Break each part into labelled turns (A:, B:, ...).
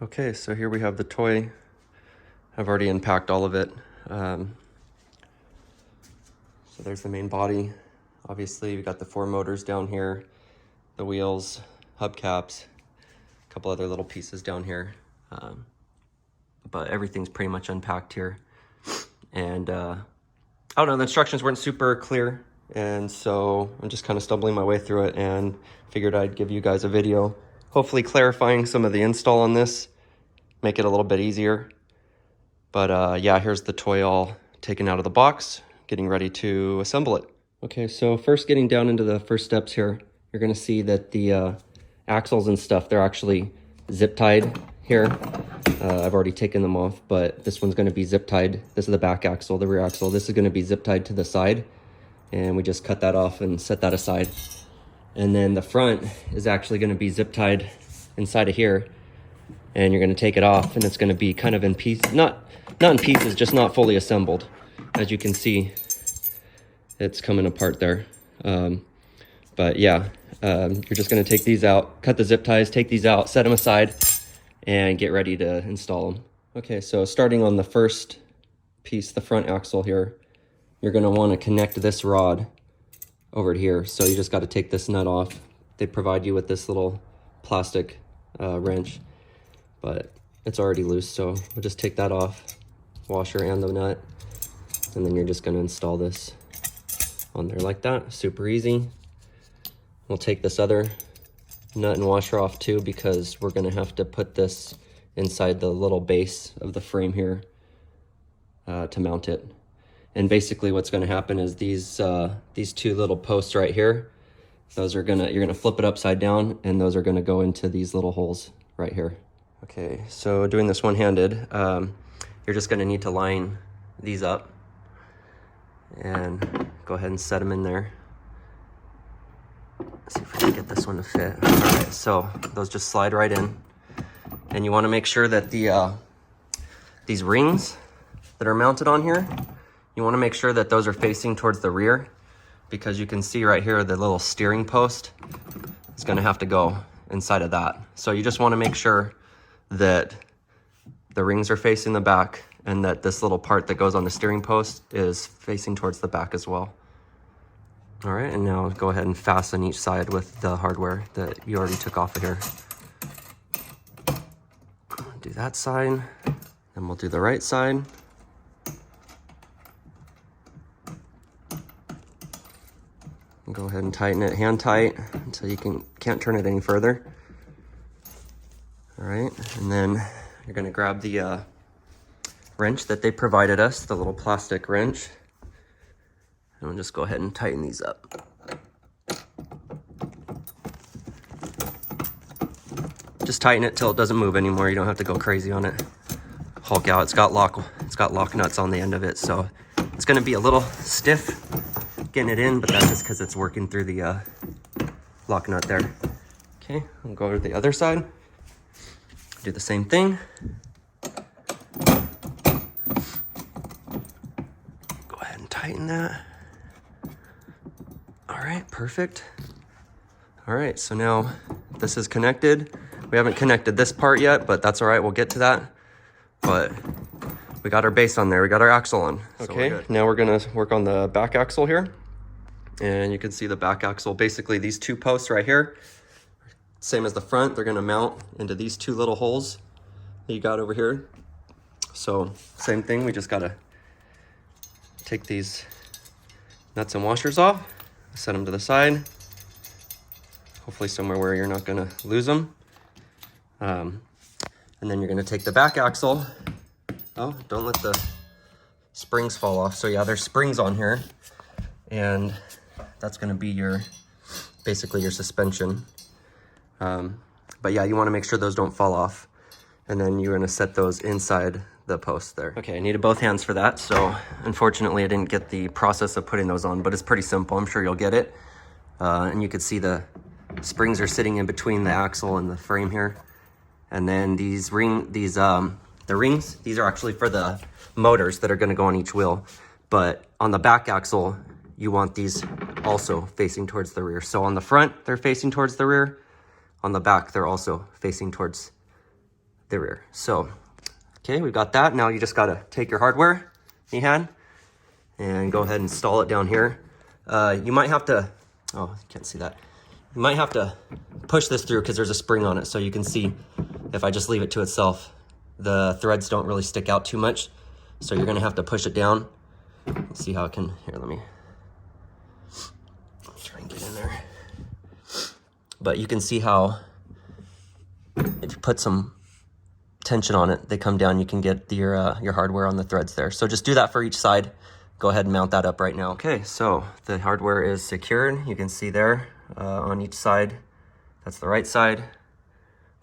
A: Okay, so here we have the toy. I've already unpacked all of it. So there's the main body. Obviously, we got the 4 motors down here, the wheels, hubcaps, a couple other little pieces down here. But everything's pretty much unpacked here. And I don't know, the instructions weren't super clear. And so I'm just kind of stumbling my way through it and figured I'd give you guys a video, hopefully clarifying some of the install on this, make it a little bit easier. But yeah, here's the toy all taken out of the box, getting ready to assemble it. Okay, so first getting down into the first steps here, you're gonna see that the axles and stuff, they're actually zip tied here. I've already taken them off, but this one's gonna be zip tied. This is the back axle, the rear axle. This is gonna be zip tied to the side, and we just cut that off and set that aside. And then the front is actually gonna be zip tied inside of here, and you're gonna take it off, and it's gonna be kind of in pieces, not in pieces, just not fully assembled. As you can see, it's coming apart there. But yeah, you're just gonna take these out, cut the zip ties, take these out, set them aside, and get ready to install them. Okay, so starting on the first piece, the front axle here, you're gonna wanna connect this rod over here. So you just gotta take this nut off. They provide you with this little plastic wrench, but it's already loose, so we'll just take that off, washer and the nut, and then you're just gonna install this on there like that. Super easy. We'll take this other nut and washer off too, because we're gonna have to put this inside the little base of the frame here to mount it. And basically what's gonna happen is these 2 little posts right here, those are you're gonna flip it upside down, and those are gonna go into these little holes right here. Okay, so doing this one-handed, you're just gonna need to line these up and go ahead and set them in there. Let's see if we can get this one to fit. All right, so those just slide right in. And you wanna make sure that these rings that are mounted on here, you wanna make sure that those are facing towards the rear, because you can see right here, the little steering post is gonna have to go inside of that. So you just wanna make sure that the rings are facing the back, and that this little part that goes on the steering post is facing towards the back as well. All right, and now go ahead and fasten each side with the hardware that you already took off of here. Do that side, then we'll do the right side. And go ahead and tighten it hand tight until you can't turn it any further. All right, and then you're gonna grab the wrench that they provided us, the little plastic wrench, and we'll just go ahead and tighten these up. Just tighten it till it doesn't move anymore. You don't have to go crazy on it. Hulk out. It's got lock nuts on the end of it, so it's gonna be a little stiff getting it in, but that's just because it's working through the lock nut there. Okay, we'll go to the other side. Do the same thing. Go ahead and tighten that. All right, perfect. All right, so now this is connected. We haven't connected this part yet, but that's all right, we'll get to that. But we got our base on there, we got our axle on. Okay, so now we're gonna work on the back axle here. And you can see the back axle, basically these 2 posts right here, same as the front, they're gonna mount into these 2 little holes that you got over here. So same thing, we just gotta take these nuts and washers off, set them to the side, hopefully somewhere where you're not gonna lose them. And then you're gonna take the back axle. Oh, don't let the springs fall off. So yeah, there's springs on here, and that's gonna be basically your suspension. But yeah, you wanna make sure those don't fall off. And then you're gonna set those inside the post there. Okay, I needed both hands for that, so unfortunately I didn't get the process of putting those on, but it's pretty simple. I'm sure you'll get it. And you can see the springs are sitting in between the axle and the frame here. And then the rings, these are actually for the motors that are gonna go on each wheel. But on the back axle, you want these also facing towards the rear. So on the front, they're facing towards the rear. On the back, they're also facing towards the rear. So, okay, we've got that. Now you just gotta take your hardware you had and go ahead and install it down here. You might have to, oh, you can't see that. You might have to push this through because there's a spring on it. So you can see if I just leave it to itself, the threads don't really stick out too much. So you're gonna have to push it down. Let's see how it can, here, let me try and get in there. But you can see how if you put some tension on it, they come down, you can get your hardware on the threads there. So just do that for each side. Go ahead and mount that up right now. Okay, so the hardware is secured. You can see there on each side. That's the right side.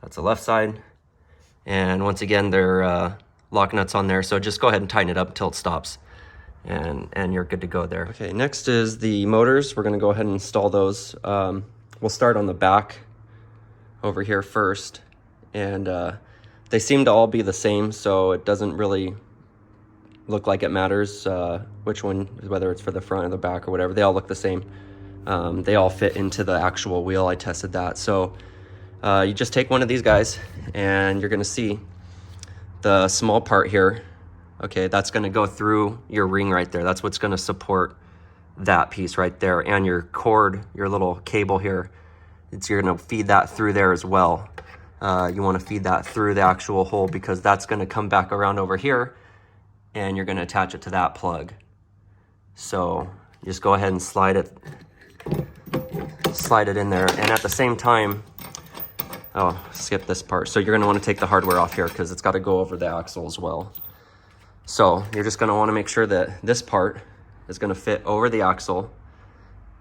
A: That's the left side. And once again, they're lock nuts on there. So just go ahead and tighten it up until it stops. And you're good to go there. Okay, next is the motors. We're gonna go ahead and install those. We'll start on the back over here first. And they seem to all be the same, so it doesn't really look like it matters which one, whether it's for the front or the back or whatever. They all look the same. They all fit into the actual wheel. I tested that. So you just take one of these guys and you're gonna see the small part here. Okay, that's gonna go through your ring right there. That's what's gonna support that piece right there. And your cord, your little cable here, you're gonna feed that through there as well. You wanna feed that through the actual hole because that's gonna come back around over here and you're gonna attach it to that plug. So just go ahead and slide it in there. And at the same time, oh, skip this part. So you're gonna wanna take the hardware off here because it's gotta go over the axle as well. So you're just gonna wanna make sure that this part is gonna fit over the axle.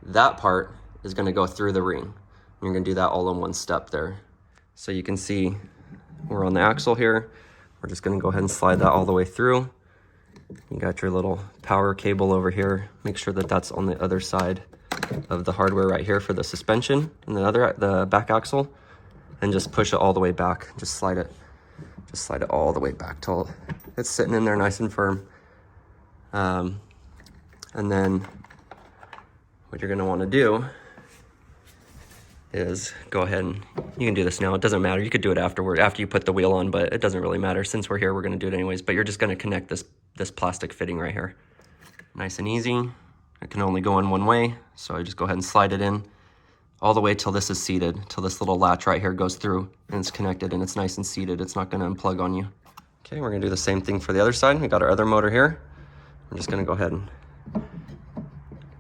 A: That part is gonna go through the ring. You're gonna do that all in one step there. So you can see we're on the axle here. We're just gonna go ahead and slide that all the way through. You got your little power cable over here. Make sure that that's on the other side of the hardware right here for the suspension and the back axle. And just push it all the way back. Just slide it all the way back till it's sitting in there nice and firm. And then what you're gonna wanna do is go ahead and, you can do this now, it doesn't matter. You could do it afterward, after you put the wheel on, but it doesn't really matter. Since we're here, we're gonna do it anyways, but you're just gonna connect this plastic fitting right here. Nice and easy. It can only go in one way, so I just go ahead and slide it in all the way till this is seated, till this little latch right here goes through and it's connected and it's nice and seated. It's not gonna unplug on you. Okay, we're gonna do the same thing for the other side. We got our other motor here. I'm just gonna go ahead and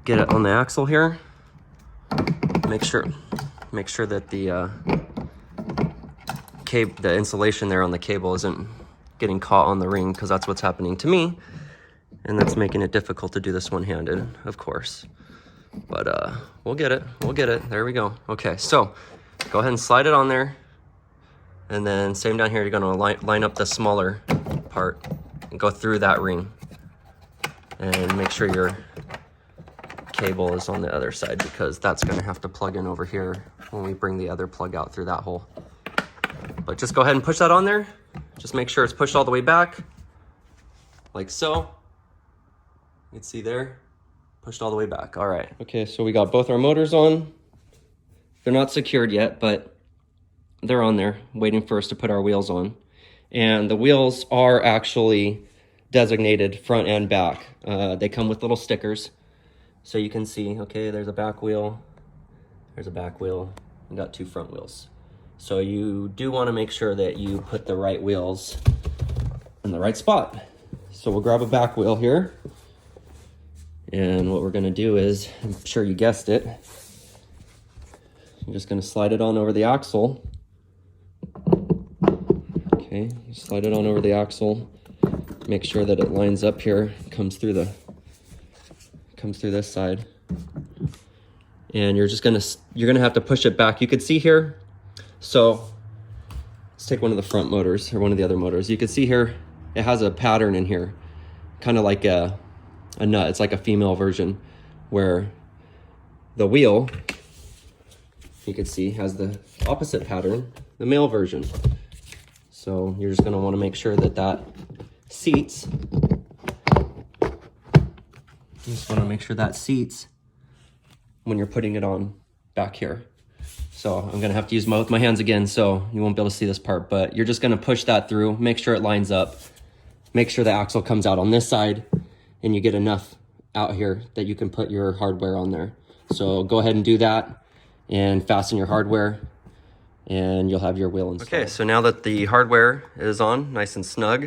A: get it on the axle here. Make sure that the insulation there on the cable isn't getting caught on the ring, because that's what's happening to me, and that's making it difficult to do this one-handed, of course. But we'll get it. There we go. Okay, so go ahead and slide it on there, and then same down here. You're gonna line up the smaller part and go through that ring, and make sure your cable is on the other side, because that's gonna have to plug in over here when we bring the other plug out through that hole. But just go ahead and push that on there. Just make sure it's pushed all the way back, like so. You can see there, pushed all the way back. All right. Okay, so we got both our motors on. They're not secured yet, but they're on there, waiting for us to put our wheels on. And the wheels are actually designated front and back. They come with little stickers. So you can see, okay, there's a back wheel, there's a back wheel, and got two front wheels. So you do want to make sure that you put the right wheels in the right spot. So we'll grab a back wheel here. And what we're gonna do is, I'm sure you guessed it, I'm just gonna slide it on over the axle. Okay, slide it on over the axle. Make sure that it lines up here, comes through this side. And you're gonna have to push it back. You could see here, so let's take one of the front motors, or one of the other motors. You can see here, it has a pattern in here, kind of like a nut. It's like a female version, where the wheel, you can see, has the opposite pattern, the male version. So you're just gonna wanna make sure that that seats. You just wanna make sure that seats when you're putting it on back here. So I'm gonna have to use both my hands again, so you won't be able to see this part, but you're just gonna push that through, make sure it lines up, make sure the axle comes out on this side, and you get enough out here that you can put your hardware on there. So go ahead and do that and fasten your hardware, and you'll have your wheel installed. Okay, so now that the hardware is on, nice and snug,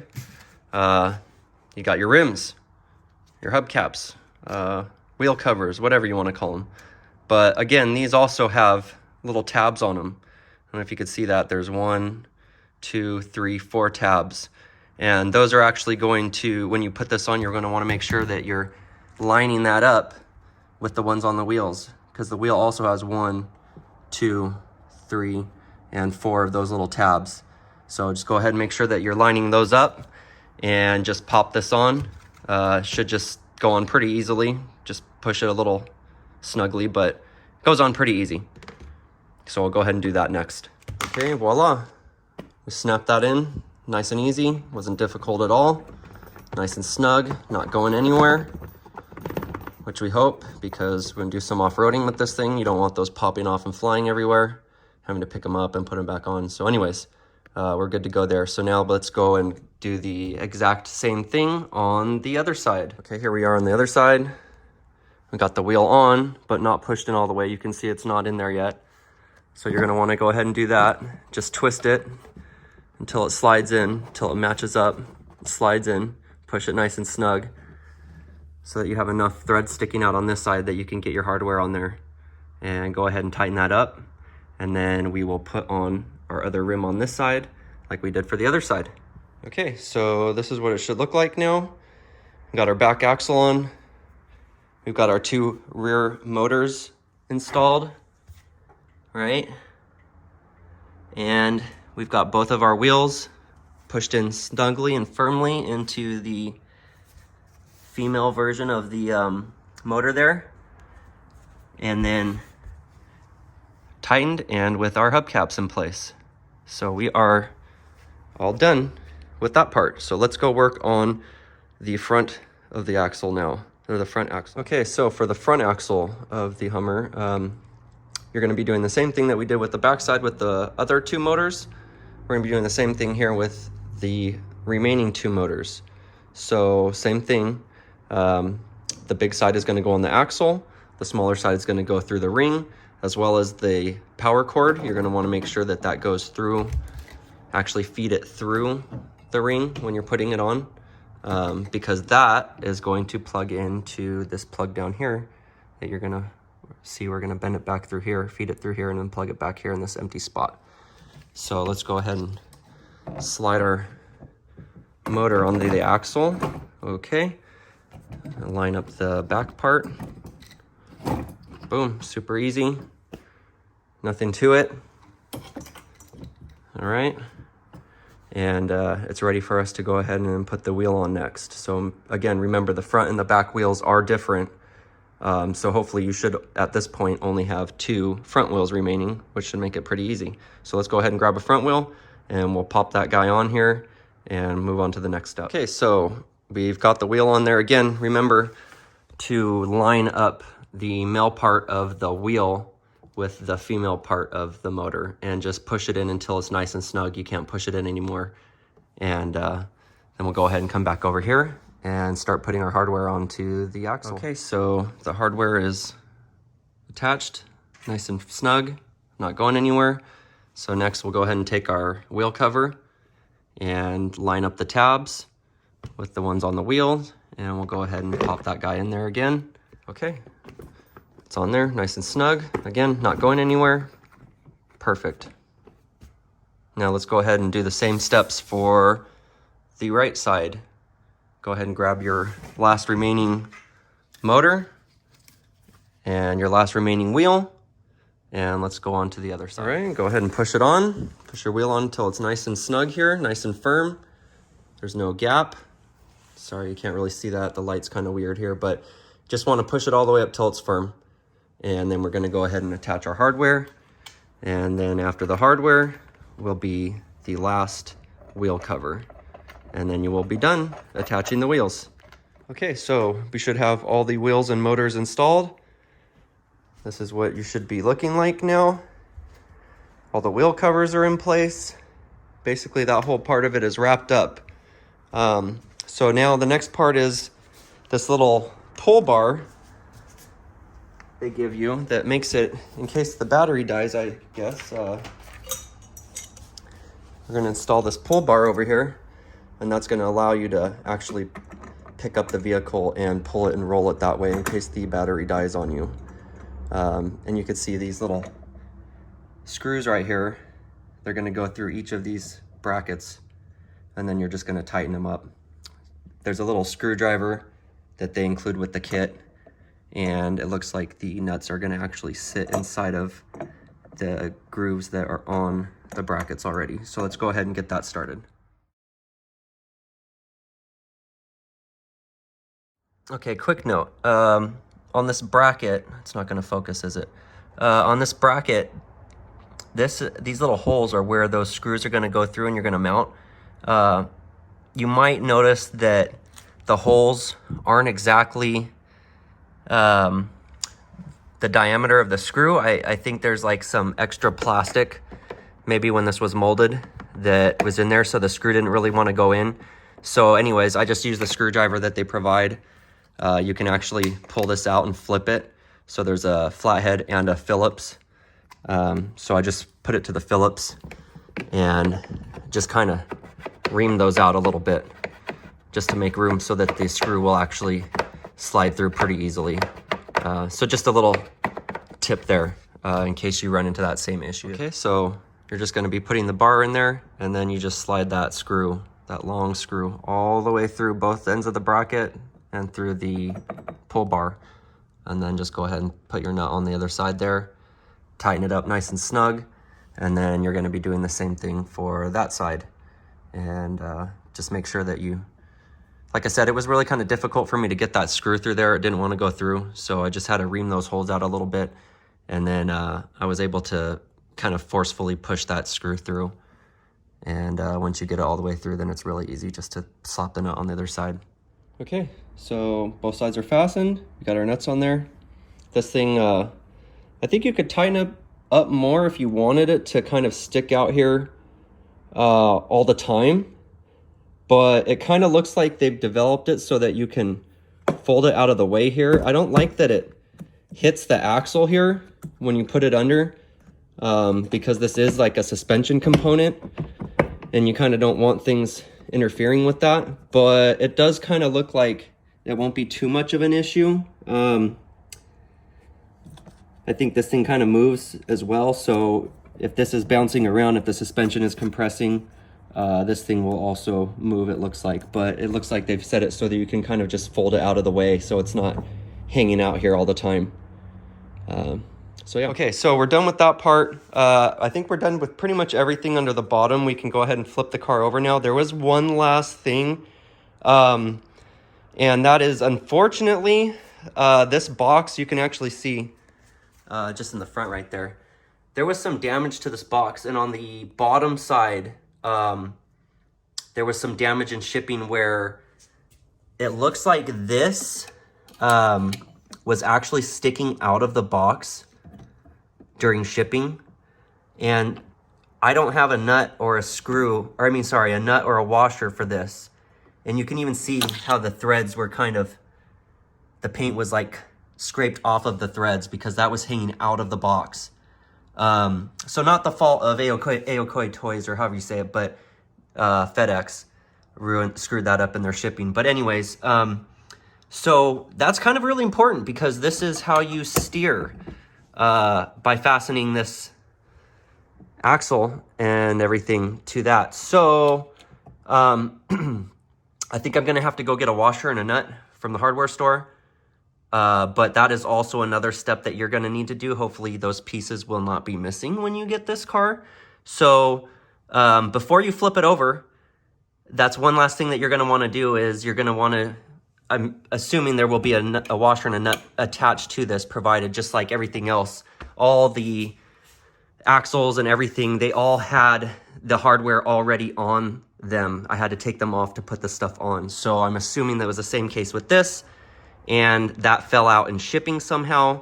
A: you got your rims, your hubcaps, wheel covers, whatever you want to call them. But again, these also have little tabs on them. I don't know if you could see that. There's 1, 2, 3, 4 tabs. And those are actually going to, when you put this on, you're going to want to make sure that you're lining that up with the ones on the wheels, because the wheel also has 1, 2, 3, and 4 of those little tabs. So just go ahead and make sure that you're lining those up and just pop this on. Should just go on pretty easily. Just push it a little snugly, but it goes on pretty easy. So I'll go ahead and do that next. Okay, voila. We snapped that in, nice and easy. Wasn't difficult at all. Nice and snug, not going anywhere, which we hope, because we're gonna do some off-roading with this thing. You don't want those popping off and flying everywhere, having to pick them up and put them back on. So anyways, we're good to go there. So now let's go and do the exact same thing on the other side. Okay, here we are on the other side. We got the wheel on, but not pushed in all the way. You can see it's not in there yet. So you're gonna wanna go ahead and do that. Just twist it until it slides in, until it matches up, it slides in, push it nice and snug so that you have enough thread sticking out on this side that you can get your hardware on there. And go ahead and tighten that up. And then we will put on our other rim on this side like we did for the other side. Okay, so this is what it should look like now. We got our back axle on. We've got our 2 rear motors installed, right? And we've got both of our wheels pushed in snugly and firmly into the female version of the motor there. And then tightened and with our hubcaps in place. So we are all done with that part. So let's go work on the front of the axle now, or the front axle. Okay, so for the front axle of the Hummer, you're gonna be doing the same thing that we did with the backside with the other 2 motors. We're gonna be doing the same thing here with the remaining 2 motors. So same thing, the big side is gonna go on the axle, the smaller side is gonna go through the ring, as well as the power cord. You're gonna wanna make sure that that goes through, actually feed it through the ring when you're putting it on, because that is going to plug into this plug down here that you're gonna see. We're gonna bend it back through here, feed it through here, and then plug it back here in this empty spot. So let's go ahead and slide our motor onto the axle. Okay, line up the back part. Boom, super easy. Nothing to it. All right. And it's ready for us to go ahead and put the wheel on next. So again, remember the front and the back wheels are different. So hopefully you should, at this point, only have 2 front wheels remaining, which should make it pretty easy. So let's go ahead and grab a front wheel and we'll pop that guy on here and move on to the next step. Okay, so we've got the wheel on there. Again, remember to line up the male part of the wheel with the female part of the motor and just push it in until it's nice and snug. You can't push it in anymore. And then we'll go ahead and come back over here and start putting our hardware onto the axle. Okay, so the hardware is attached, nice and snug, not going anywhere. So next we'll go ahead and take our wheel cover and line up the tabs with the ones on the wheel, and we'll go ahead and pop that guy in there again. Okay, it's on there, nice and snug. Again, not going anywhere. Perfect. Now let's go ahead and do the same steps for the right side. Go ahead and grab your last remaining motor and your last remaining wheel, and let's go on to the other side. All right, go ahead and push it on. Push your wheel on until it's nice and snug here, nice and firm. There's no gap. Sorry, you can't really see that. The light's kind of weird here, but just want to push it all the way up till it's firm. And then we're going to go ahead and attach our hardware. And then after the hardware will be the last wheel cover. And then you will be done attaching the wheels. Okay, so we should have all the wheels and motors installed. This is what you should be looking like now. All the wheel covers are in place. Basically, that whole part of it is wrapped up. So now the next part is this little pull bar they give you that makes it, in case the battery dies, I guess. We're going to install this pull bar over here, and that's going to allow you to actually pick up the vehicle and pull it and roll it that way in case the battery dies on you. And you can see these little screws right here. They're going to go through each of these brackets, and then you're just going to tighten them up. There's a little screwdriver that they include with the kit, and it looks like the nuts are going to actually sit inside of the grooves that are on the brackets already. So let's go ahead and get that started. Okay, quick note. On this bracket, it's not going to focus, is it? On this bracket, these little holes are where those screws are going to go through and you're going to mount. You might notice that the holes aren't exactly the diameter of the screw. I think there's like some extra plastic, maybe when this was molded, that was in there, so the screw didn't really want to go in. So anyways, I just use the screwdriver that they provide. You can actually pull this out and flip it. So there's a flathead and a Phillips. So I just put it to the Phillips and just kind of ream those out a little bit just to make room so that the screw will actually slide through pretty easily. So just a little tip there in case you run into that same issue. Okay, so you're just going to be putting the bar in there, and then you just slide that screw, that long screw, all the way through both ends of the bracket and through the pull bar. And then just go ahead and put your nut on the other side there, tighten it up nice and snug, and then you're going to be doing the same thing for that side. And just make sure that you, like I said, it was really kind of difficult for me to get that screw through there. It didn't want to go through, so I just had to ream those holes out a little bit, and then I was able to kind of forcefully push that screw through. And once you get it all the way through, then it's really easy just to slap the nut on the other side. Okay, so both sides are fastened. We got our nuts on there. This thing, I think you could tighten it up more if you wanted it to kind of stick out here all the time. But it kind of looks like they've developed it so that you can fold it out of the way here. I don't like that it hits the axle here when you put it under, because this is like a suspension component, and you kind of don't want things interfering with that. But it does kind of look like it won't be too much of an issue. I think this thing kind of moves as well, so if this is bouncing around, if the suspension is compressing, this thing will also move, it looks like. But it looks like they've set it so that you can kind of just fold it out of the way so it's not hanging out here all the time. So yeah. Okay, so we're done with that part. I think we're done with pretty much everything under the bottom. We can go ahead and flip the car over now. There was one last thing, and that is, unfortunately, this box, you can actually see just in the front right there, there was some damage to this box, and on the bottom side, there was some damage in shipping where it looks like this was actually sticking out of the box during shipping, and I don't have a nut or a screw, or a nut or a washer for this. And you can even see how the threads were kind of, the paint was like scraped off of the threads because that was hanging out of the box. So not the fault of Aokoy Toys, or however you say it, but FedEx screwed that up in their shipping. But anyways, so that's kind of really important because this is how you steer by fastening this axle and everything to that. So I think I'm gonna have to go get a washer and a nut from the hardware store. But that is also another step that you're gonna need to do. Hopefully those pieces will not be missing when you get this car. So before you flip it over, that's one last thing that you're gonna wanna do is you're gonna wanna, I'm assuming there will be a washer and a nut attached to this provided, just like everything else. All the axles and everything, they all had the hardware already on them. I had to take them off to put the stuff on. So I'm assuming that was the same case with this, and that fell out in shipping somehow,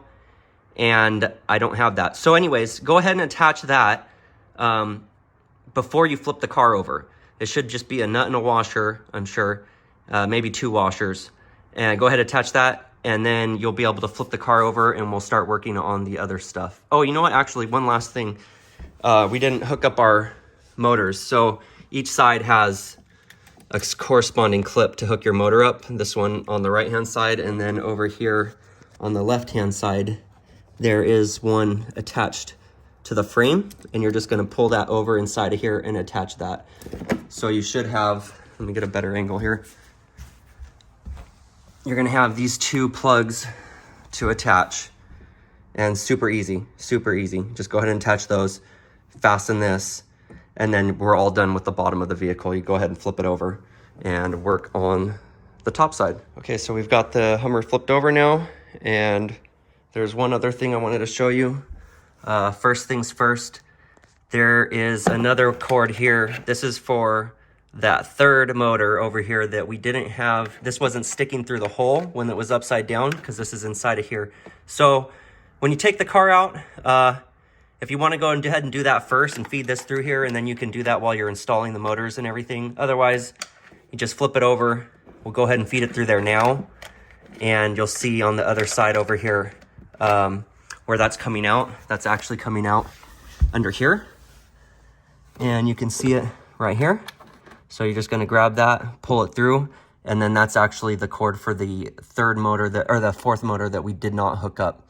A: and I don't have that. So anyways, go ahead and attach that. before you flip the car over. It should just be a nut and a washer, I'm sure, maybe 2 washers. And go ahead and attach that, and then you'll be able to flip the car over and we'll start working on the other stuff. Oh, you know what? Actually, one last thing. We didn't hook up our motors. So each side has a corresponding clip to hook your motor up. This one on the right-hand side, and then over here on the left-hand side, there is one attached to the frame, and you're just gonna pull that over inside of here and attach that. So you should have, let me get a better angle here. You're gonna have these 2 plugs to attach, and super easy, super easy. Just go ahead and attach those, fasten this, and then we're all done with the bottom of the vehicle. You go ahead and flip it over and work on the top side. Okay, so we've got the Hummer flipped over now, and there's one other thing I wanted to show you. First things first, there is another cord here. This is for that third motor over here that we didn't have. This wasn't sticking through the hole when it was upside down, because this is inside of here. So when you take the car out, if you want to go ahead and do that first and feed this through here, and then you can do that while you're installing the motors and everything. Otherwise, you just flip it over. We'll go ahead and feed it through there now. And you'll see on the other side over here where that's coming out. That's actually coming out under here. And you can see it right here. So you're just going to grab that, pull it through, and then that's actually the cord for the third motor, or the fourth motor that we did not hook up.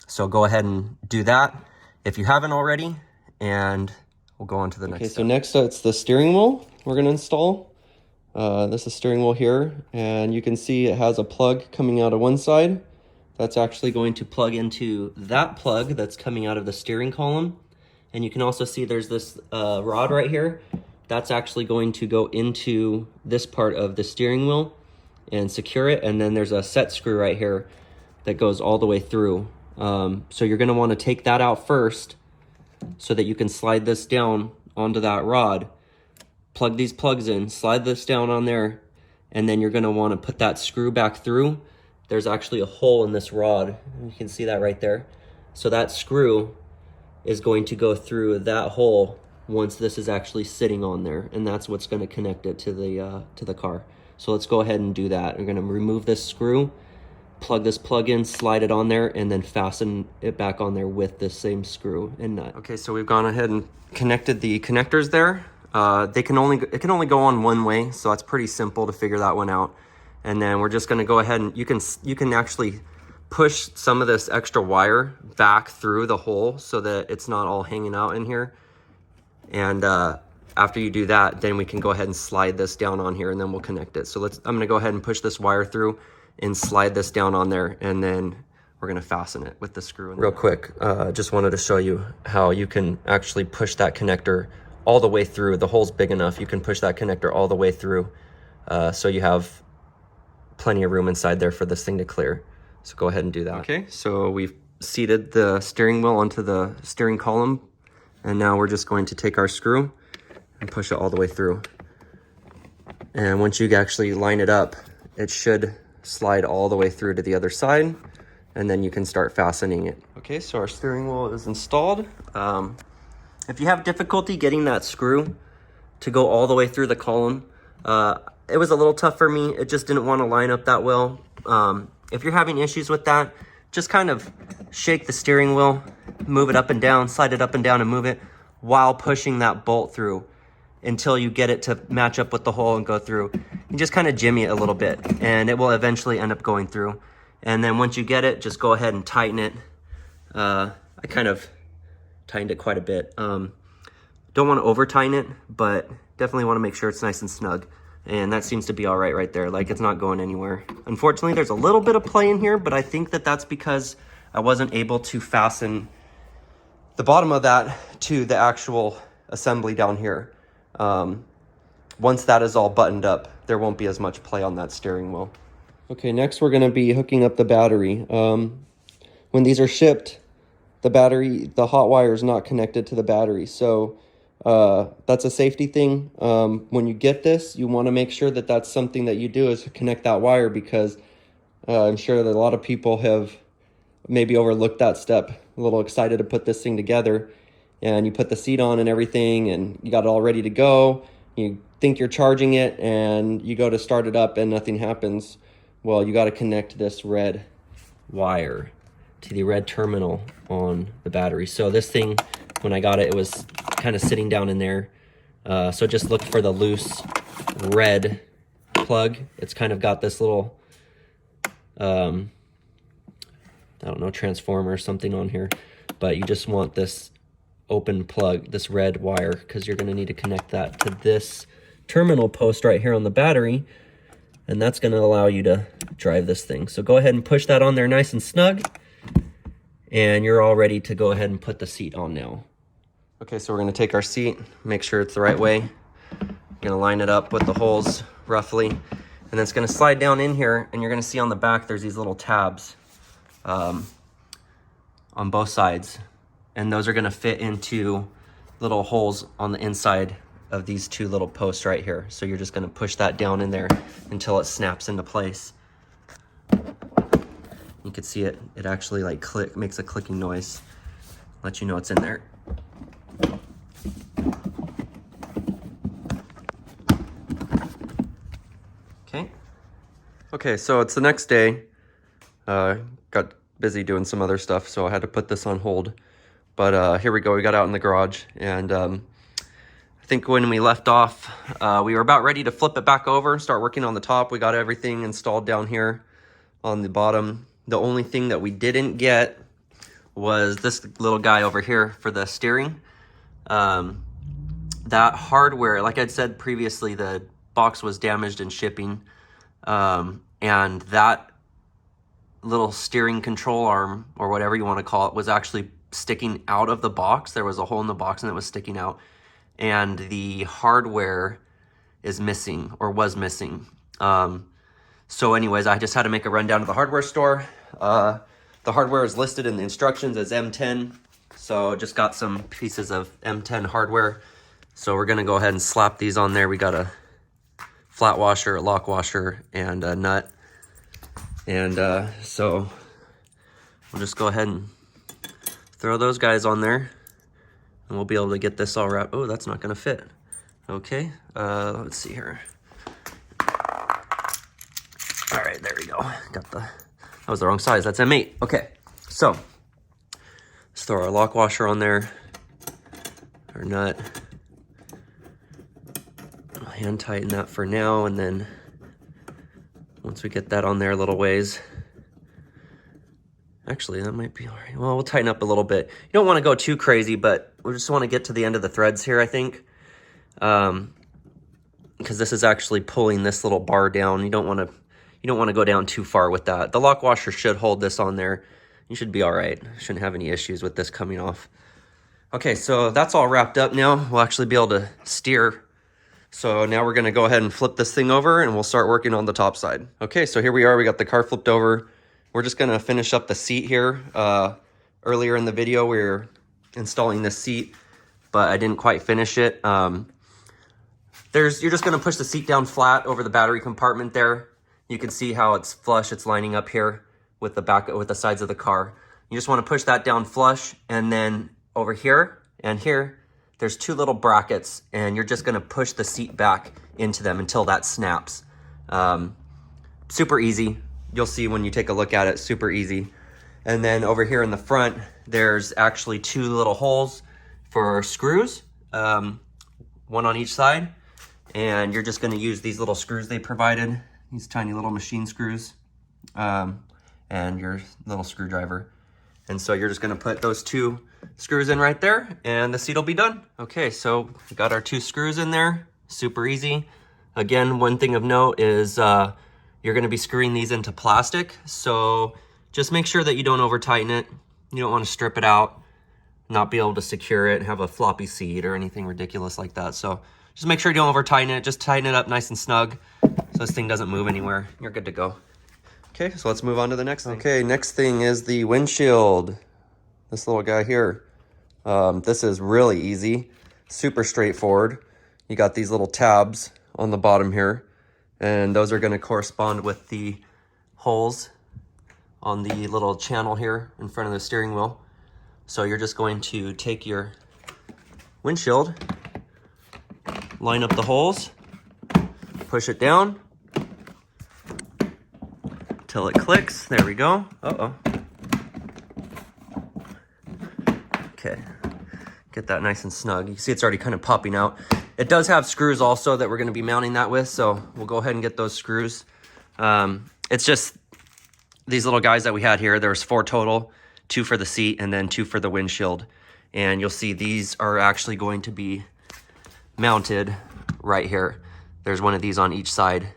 A: So go ahead and do that if you haven't already, and we'll go on to the next step. So next it's the steering wheel we're going to install. This is steering wheel here, and you can see it has a plug coming out of one side. That's actually going to plug into that plug that's coming out of the steering column. And you can also see there's this rod right here. That's actually going to go into this part of the steering wheel and secure it. And then there's a set screw right here that goes all the way through. So you're going to want to take that out first so that you can slide this down onto that rod. Plug these plugs in, slide this down on there, and then you're going to want to put that screw back through. There's actually a hole in this rod. You can see that right there. So that screw is going to go through that hole once this is actually sitting on there, and that's what's going to connect it to the car. So let's go ahead and do that. We're going to remove this screw, plug this plug in, slide it on there, and then fasten it back on there with the same screw and nut. Okay, so we've gone ahead and connected the connectors there. It can only go on one way, so that's pretty simple to figure that one out. And then we're just going to go ahead and you can actually push some of this extra wire back through the hole so that it's not all hanging out in here. And after you do that, then we can go ahead and slide this down on here, and then we'll connect it. So I'm going to go ahead and push this wire through and slide this down on there, and then we're going to fasten it with the screw. Real quick, just wanted to show you how you can actually push that connector all the way through. The hole's big enough, you can push that connector all the way through, so you have plenty of room inside there for this thing to clear. So go ahead and do that. Okay, so we've seated the steering wheel onto the steering column, and now we're just going to take our screw and push it all the way through. And once you actually line it up, it should slide all the way through to the other side, and then you can start fastening it. Okay, so our steering wheel is installed. If you have difficulty getting that screw to go all the way through the column, it was a little tough for me. It just didn't want to line up that well. If you're having issues with that, just kind of shake the steering wheel, move it up and down, slide it up and down and move it while pushing that bolt through until you get it to match up with the hole and go through. You just kind of jimmy it a little bit, and it will eventually end up going through. And then once you get it, just go ahead and tighten it. I kind of tightened it quite a bit. Don't want to over tighten it, but definitely want to make sure it's nice and snug. And that seems to be all right there. Like, it's not going anywhere. Unfortunately, there's a little bit of play in here, but I think that that's because I wasn't able to fasten the bottom of that to the actual assembly down here. Once that is all buttoned up, there won't be as much play on that steering wheel. Okay, next we're going to be hooking up the battery. When these are shipped, the hot wire is not connected to the battery. So that's a safety thing. When you get this, you want to make sure that that's something that you do, is connect that wire, because I'm sure that a lot of people have maybe overlooked that step, a little excited to put this thing together, and you put the seat on and everything, and you got it all ready to go. You think you're charging it, and you go to start it up and nothing happens. Well, you got to connect this red wire to the red terminal on the battery. So this thing, when I got it, it was kind of sitting down in there. So just look for the loose red plug. It's kind of got this little, I don't know, transformer or something on here, but you just want this open plug, this red wire, because you're going to need to connect that to this terminal post right here on the battery, and that's going to allow you to drive this thing. So go ahead and push that on there nice and snug, and you're all ready to go ahead and put the seat on now. Okay, so we're going to take our seat, make sure it's the right way. You're going to line it up with the holes roughly, and then it's going to slide down in here, and you're going to see on the back there's these little tabs on both sides, and those are going to fit into little holes on the inside of these two little posts right here. So you're just going to push that down in there until it snaps into place. You can see it actually like makes a clicking noise, let you know it's in there. Okay, so it's the next day. Got busy doing some other stuff, so I had to put this on hold. But here we go, we got out in the garage, and I think when we left off, we were about ready to flip it back over, start working on the top. We got everything installed down here on the bottom. The only thing that we didn't get was this little guy over here for the steering. That hardware, like I'd said previously, the box was damaged in shipping. And that little steering control arm, or whatever you want to call it, was actually sticking out of the box. There was a hole in the box and it was sticking out. And the hardware is missing, or was missing. So anyways, I just had to make a run down to the hardware store. The hardware is listed in the instructions as M10. So just got some pieces of M10 hardware. So we're going to go ahead and slap these on there. We got a flat washer, a lock washer, and a nut. And so we'll just go ahead and throw those guys on there, and we'll be able to get this all wrapped. Oh, that's not gonna fit. Okay, let's see here. All right, there we go. That was the wrong size, that's M8. Okay, so let's throw our lock washer on there, our nut. I'll hand tighten that for now, and then once we get that on there a little ways, actually that might be all right. Well, we'll tighten up a little bit. You don't want to go too crazy, but we just want to get to the end of the threads here, I think, because this is actually pulling this little bar down. You don't want to go down too far with that. The lock washer should hold this on there. You should be all right. Shouldn't have any issues with this coming off. Okay, so that's all wrapped up now. We'll actually be able to steer. So now we're going to go ahead and flip this thing over, and we'll start working on the top side. Okay, so here we are. We got the car flipped over. We're just going to finish up the seat here. Earlier in the video, we were installing this seat, but I didn't quite finish it. You're just going to push the seat down flat over the battery compartment there. You can see how it's flush. It's lining up here with the sides of the car. You just want to push that down flush, and then over here and here, there's two little brackets, and you're just going to push the seat back into them until that snaps. Super easy. You'll see when you take a look at it, super easy. And then over here in the front, there's actually two little holes for screws, one on each side. And you're just going to use these little screws they provided, these tiny little machine screws, and your little screwdriver. And so you're just going to put those two screws in right there, and the seat will be done. Okay, so we got our two screws in there, super easy. Again, one thing of note is you're going to be screwing these into plastic, so just make sure that you don't over tighten it. You don't want to strip it out, not be able to secure it, and have a floppy seat or anything ridiculous like that. So just make sure you don't over tighten it. Just tighten it up nice and snug so this thing doesn't move anywhere. You're good to go. Okay, so let's move on to the next thing. Okay, next thing is the windshield. This little guy here. This is really easy, super straightforward. You got these little tabs on the bottom here, and those are going to correspond with the holes on the little channel here in front of the steering wheel. So you're just going to take your windshield, line up the holes, push it down till it clicks. There we go. Uh-oh. Okay, get that nice and snug. You can see it's already kind of popping out. It does have screws also that we're going to be mounting that with, so we'll go ahead and get those screws. It's just these little guys that we had here. There's 4 total, 2 for the seat and then 2 for the windshield. And you'll see these are actually going to be mounted right here. There's one of these on each side.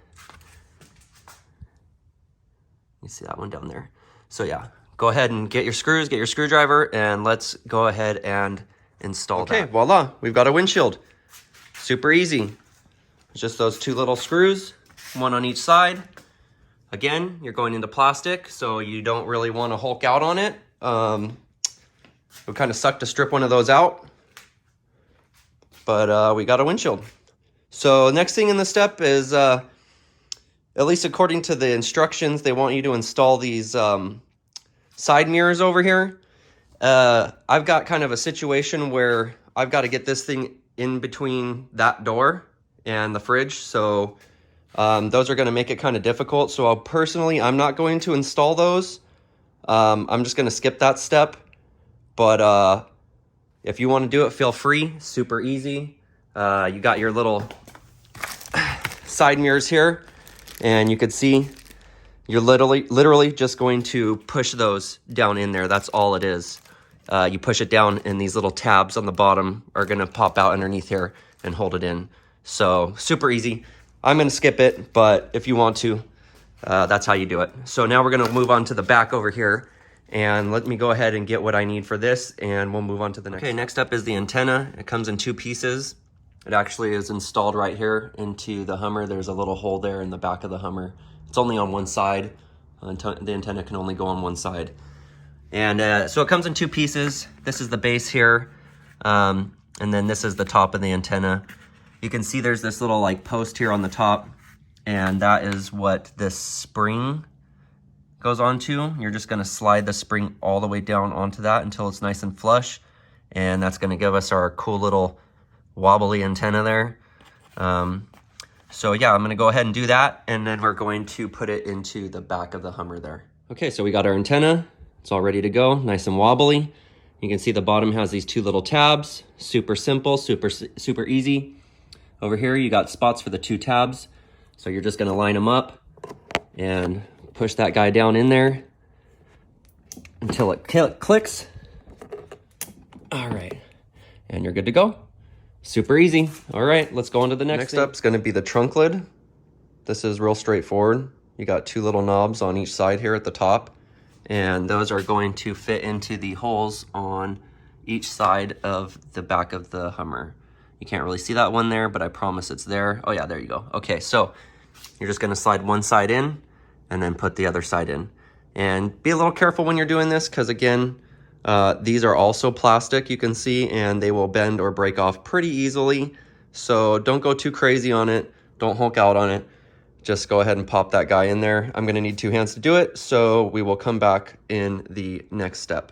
A: You see that one down there. So yeah, go ahead and get your screws, get your screwdriver, and let's go ahead and install that. Okay, voila, we've got a windshield. Super easy. It's just those 2 little screws, 1 on each side. Again, you're going into plastic, so you don't really want to hulk out on it. It would kind of suck to strip one of those out, but we got a windshield. So next thing in the step is, at least according to the instructions, they want you to install these side mirrors over here. I've got kind of a situation where I've got to get this thing in between that door and the fridge, so those are going to make it kind of difficult. So I'm not going to install those. I'm just going to skip that step. But if you want to do it, feel free. Super easy. You got your little side mirrors here, and you could see you're literally just going to push those down in there. That's all it is. You push it down, and these little tabs on the bottom are going to pop out underneath here and hold it in. So super easy. I'm going to skip it, but if you want to, that's how you do it. So now we're going to move on to the back over here. And let me go ahead and get what I need for this, and we'll move on to the next. Okay, next up is the antenna. It comes in 2 pieces. It actually is installed right here into the Hummer. There's a little hole there in the back of the Hummer. It's only on one side. The antenna can only go on one side. And so it comes in 2 pieces. This is the base here, and then this is the top of the antenna. You can see there's this little like post here on the top, and that is what this spring goes onto. You're just going to slide the spring all the way down onto that until it's nice and flush, and that's going to give us our cool little wobbly antenna there. So yeah, I'm going to go ahead and do that, and then we're going to put it into the back of the Hummer there. Okay, so we got our antenna. It's all ready to go, nice and wobbly. You can see the bottom has these 2 little tabs. Super simple, super easy. Over here you got spots for the 2 tabs, so you're just going to line them up and push that guy down in there until it clicks. All right, and you're good to go. Super easy. All right, let's go on to the next thing. Next up is going to be the trunk lid. This is real straightforward. You got 2 little knobs on each side here at the top, and those are going to fit into the holes on each side of the back of the Hummer. You can't really see that one there, but I promise it's there. Oh yeah, there you go. Okay, so you're just going to slide one side in and then put the other side in. And be a little careful when you're doing this, because again, these are also plastic, you can see, and they will bend or break off pretty easily. So don't go too crazy on it. Don't hulk out on it. Just go ahead and pop that guy in there. I'm going to need 2 hands to do it, so we will come back in the next step.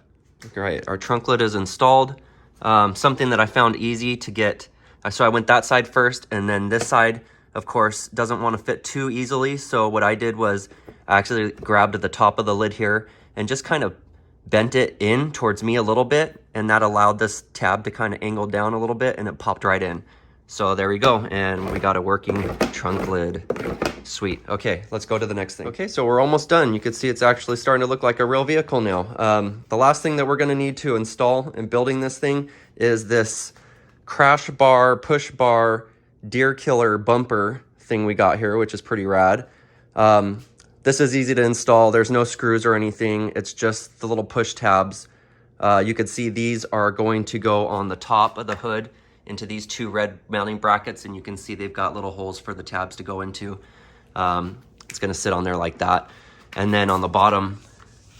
A: All right, our trunk lid is installed. Something that I found easy to get. So I went that side first, and then this side, of course, doesn't want to fit too easily. So what I did was I actually grabbed the top of the lid here and just kind of bent it in towards me a little bit, and that allowed this tab to kind of angle down a little bit, and it popped right in. So there we go, and we got a working trunk lid. Sweet. Okay, let's go to the next thing. Okay, so we're almost done. You can see it's actually starting to look like a real vehicle now. The last thing that we're going to need to install in building this thing is this crash bar, push bar, deer killer bumper thing we got here, which is pretty rad. This is easy to install. There's no screws or anything. It's just the little push tabs. You can see these are going to go on the top of the hood into these 2 red mounting brackets, and you can see they've got little holes for the tabs to go into. It's going to sit on there like that. And then on the bottom,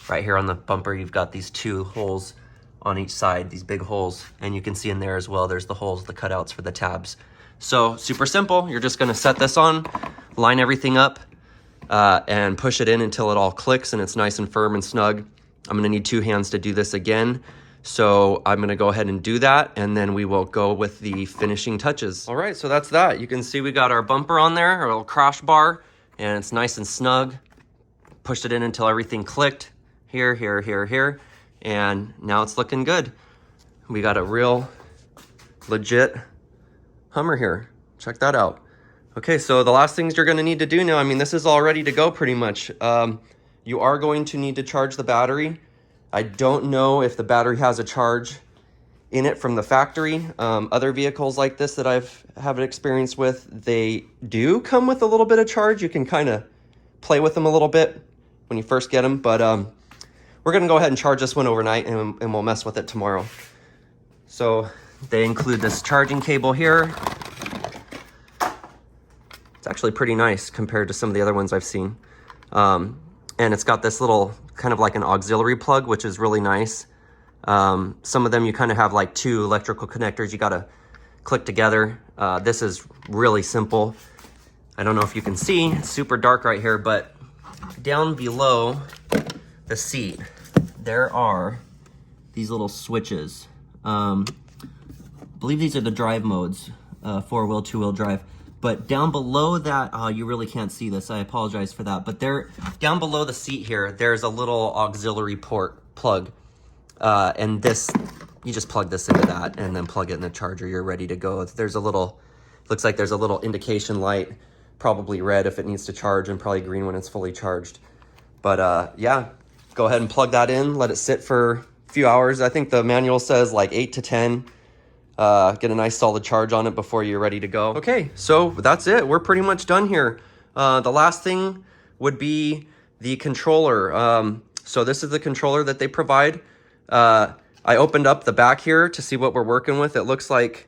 A: right here on the bumper, you've got these 2 holes on each side, these big holes. And you can see in there as well, there's the holes, the cutouts for the tabs. So super simple. You're just going to set this on, line everything up, and push it in until it all clicks and it's nice and firm and snug. I'm going to need 2 hands to do this again. So I'm gonna go ahead and do that, and then we will go with the finishing touches. All right, so that's that. You can see we got our bumper on there, our little crash bar, and it's nice and snug. Pushed it in until everything clicked. Here, here, here, here. And now it's looking good. We got a real legit Hummer here. Check that out. Okay, so the last things you're gonna need to do now, I mean, this is all ready to go pretty much. You are going to need to charge the battery. I don't know if the battery has a charge in it from the factory. Other vehicles like this that I've have experience with, they do come with a little bit of charge. You can kind of play with them a little bit when you first get them, but we're gonna go ahead and charge this one overnight, and we'll mess with it tomorrow. So they include this charging cable here. It's actually pretty nice compared to some of the other ones I've seen. And it's got this little kind of like an auxiliary plug, which is really nice. Some of them you kind of have like two electrical connectors you gotta click together. This is really simple. I don't know if you can see, it's super dark right here, but down below the seat, there are these little switches. I believe these are the drive modes, 4-wheel, 2-wheel drive. But down below that, you really can't see this, I apologize for that. But there, down below the seat here, there's a little auxiliary port plug. And this, you just plug this into that and then plug it in the charger, you're ready to go. There's a little, looks like there's a little indication light, probably red if it needs to charge and probably green when it's fully charged. But yeah, go ahead and plug that in, let it sit for a few hours. I think the manual says like 8 to 10. Get a nice solid charge on it before you're ready to go. Okay, so that's it. We're pretty much done here. The last thing would be the controller. So this is the controller that they provide. I opened up the back here to see what we're working with. It looks like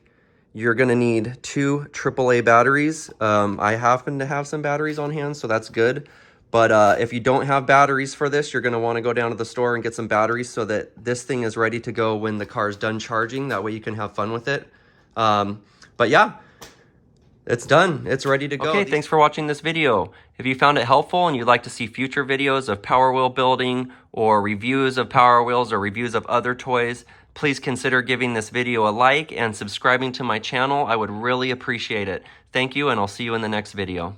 A: you're gonna need 2 AAA batteries. I happen to have some batteries on hand, so that's good. But if you don't have batteries for this, you're gonna wanna go down to the store and get some batteries so that this thing is ready to go when the car's done charging. That way you can have fun with it. But yeah, it's done. It's ready to go. Okay, thanks for watching this video. If you found it helpful and you'd like to see future videos of Power Wheel building or reviews of Power Wheels or reviews of other toys, please consider giving this video a like and subscribing to my channel. I would really appreciate it. Thank you, and I'll see you in the next video.